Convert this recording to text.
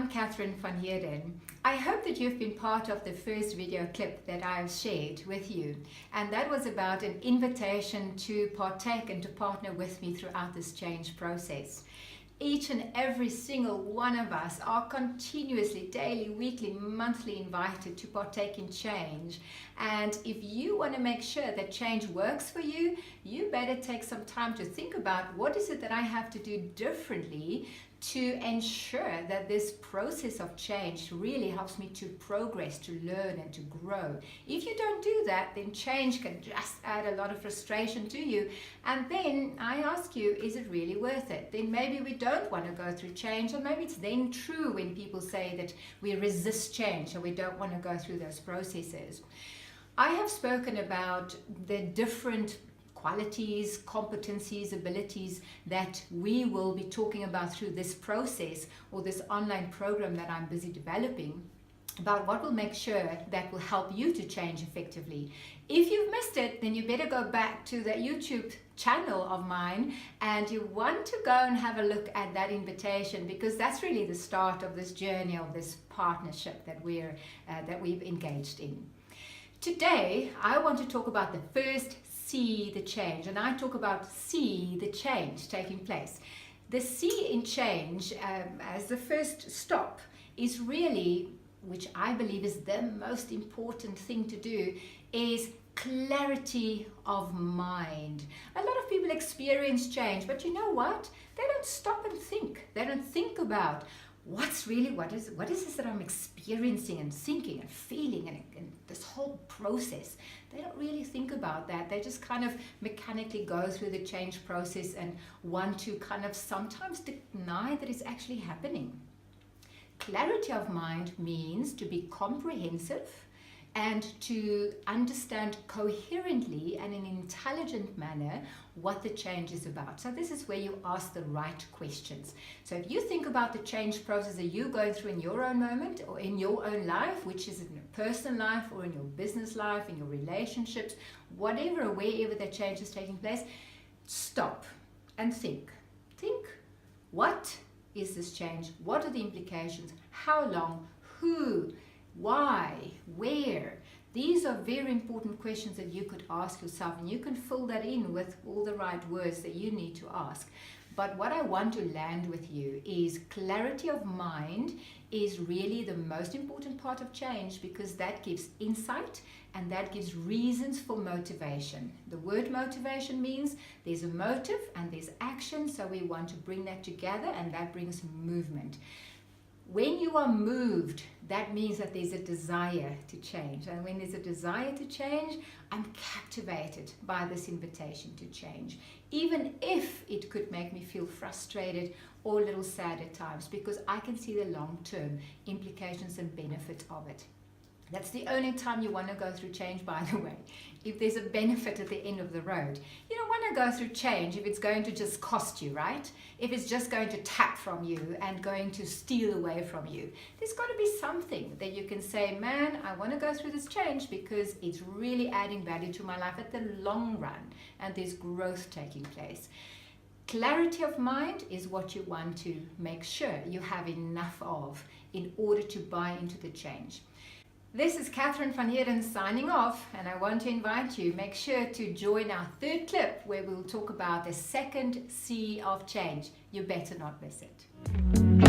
I'm Catherine van Heerden. I hope that you've been part of the first video clip that I've shared with you, and that was about an invitation to partake and to partner with me throughout this change process. Each and every single one of us are continuously, daily, weekly, monthly invited to partake in change. And if you want to make sure that change works for you, you better take some time to think about what is it that I have to do differently to ensure that this process of change really helps me to progress, to learn and to grow. If you don't do that, then change can just add a lot of frustration to you. And then I ask you, is it really worth it? Then maybe we don't want to go through change, or maybe it's then true when people say that we resist change or we don't want to go through those processes. I have spoken about the different qualities, competencies, abilities that we will be talking about through this process or this online program that I'm busy developing, about what will make sure that will help you to change effectively. If you've missed it, then you better go back to the YouTube channel of mine and you want to go and have a look at that invitation, because that's really the start of this journey, of this partnership that we've engaged in. Today, I want to talk about the first see the change, and I talk about see the change taking place. The see in change as the first stop is really, which I believe is the most important thing to do, is clarity of mind. A lot of people experience change, but you know what? They don't stop and think. They don't think about what is this that I'm experiencing and thinking and feeling and this whole process. They don't really think about that. They just kind of mechanically go through the change process and want to kind of sometimes deny that it's actually happening. Clarity of mind means to be comprehensive and to understand coherently and in an intelligent manner what the change is about. So this is where you ask the right questions. So if you think about the change process that you're going through in your own moment or in your own life, which is in your personal life or in your business life, in your relationships, whatever or wherever the change is taking place, stop and think. Think, what is this change? What are the implications? How long? Who? Why? Where? These are very important questions that you could ask yourself, and you can fill that in with all the right words that you need to ask. But what I want to land with you is clarity of mind is really the most important part of change, because that gives insight and that gives reasons for motivation. The word motivation means there's a motive and there's action, so we want to bring that together, and that brings movement. When you are moved, that means that there's a desire to change. And when there's a desire to change, I'm captivated by this invitation to change. Even if it could make me feel frustrated or a little sad at times, because I can see the long-term implications and benefits of it. That's the only time you want to go through change, by the way. If there's a benefit at the end of the road. You don't want to go through change if it's going to just cost you, right? If it's just going to tap from you and going to steal away from you. There's got to be something that you can say, man, I want to go through this change because it's really adding value to my life at the long run, and there's growth taking place. Clarity of mind is what you want to make sure you have enough of in order to buy into the change. This is Catherine van Heerden signing off, and I want to invite you, make sure to join our third clip where we'll talk about the second C of change. You better not miss it.